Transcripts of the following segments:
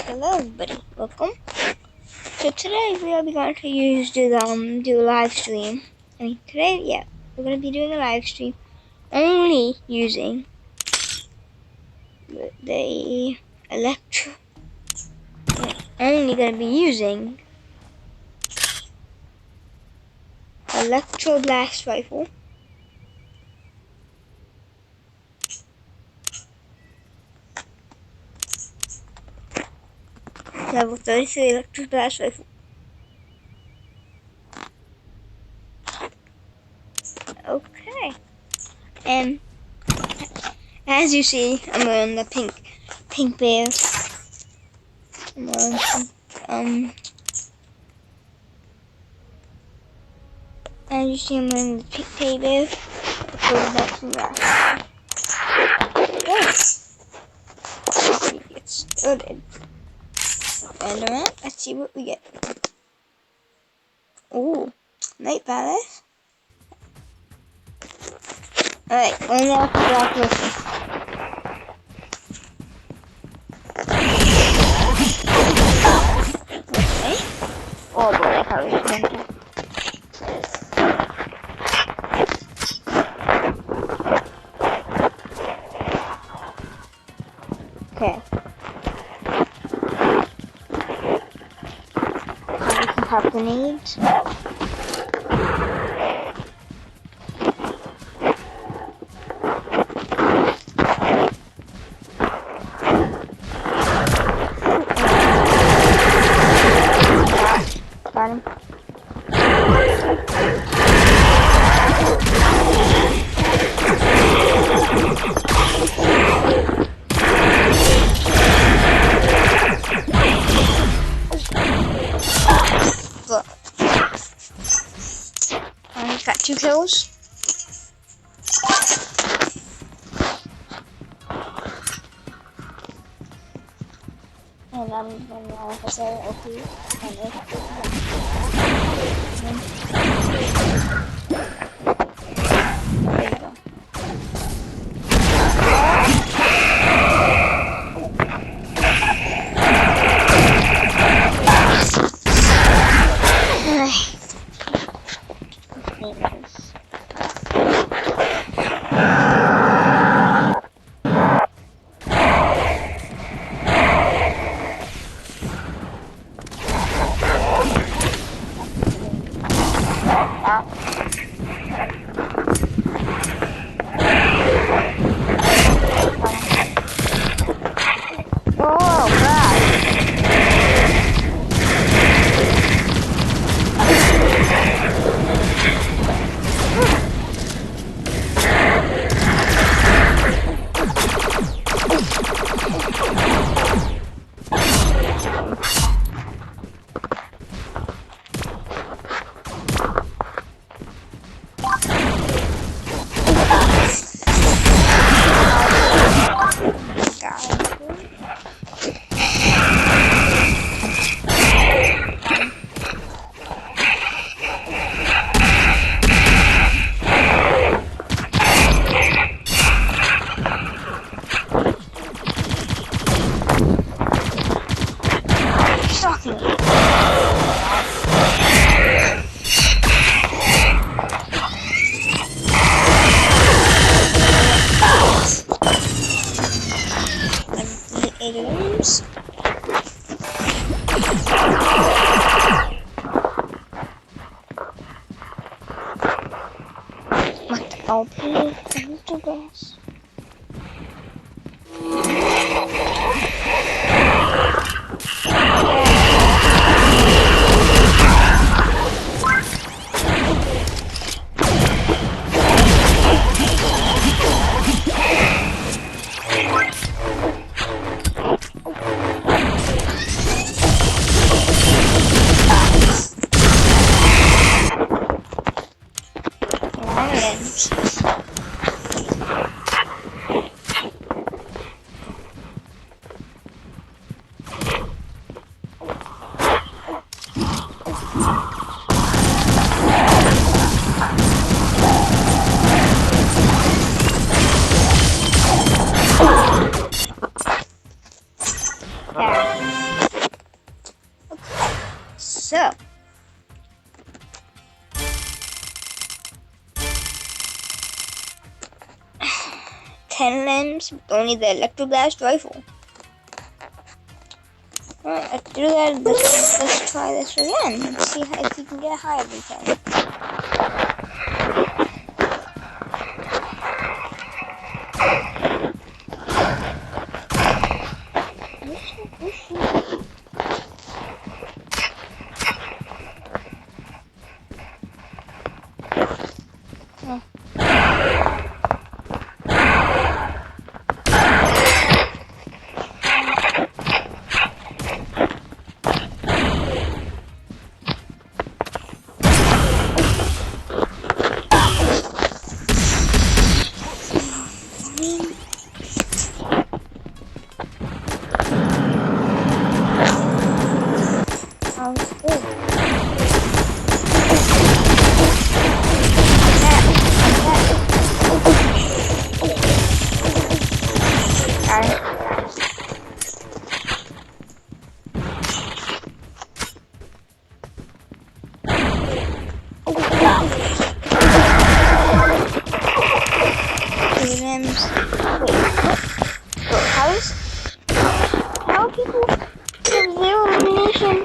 Hello everybody, welcome. So today we are going to do a live stream. We're going to be doing a live stream only using the Electro. Only going to be using Electro Blast Rifle. Level 33 Electro Blast Rifle. Okay. And as you see, I'm wearing the pink bear. I'm wearing as you see, I'm wearing the pink teddy bear. Okay, get started. And let's see what we get. Ooh, night palace. Alright, we're now to Black Rifle. Okay. Oh boy, how is it going to? Okay. So we can have grenades. Got him. Look. He's got 2 kills. And I'm going to say OP. And there you go. Aliens. What the LP? The best. Yeah. So, 10 limbs, only the Electro Blast rifle. Alright, let's do that. Let's try this again. Let's see if we can get higher than 10. How people have zero elimination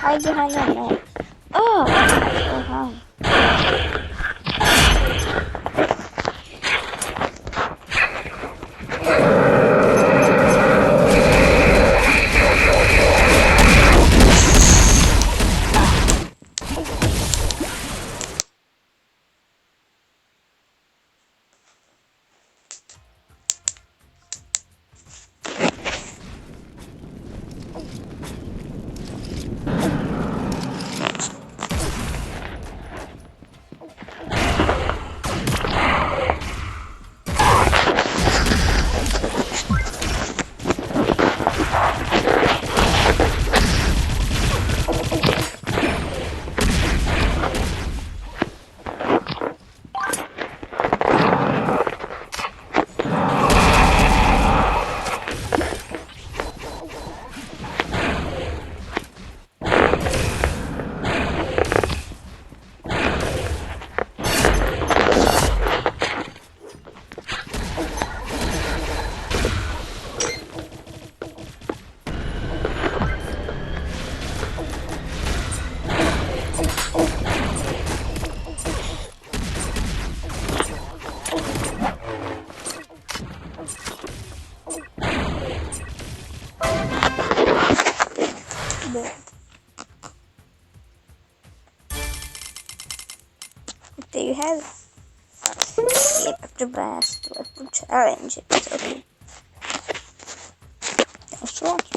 hide behind that net. Oh, so high. There you have it. The Electro Blast Electro Challenge. It's okay. Thanks for watching.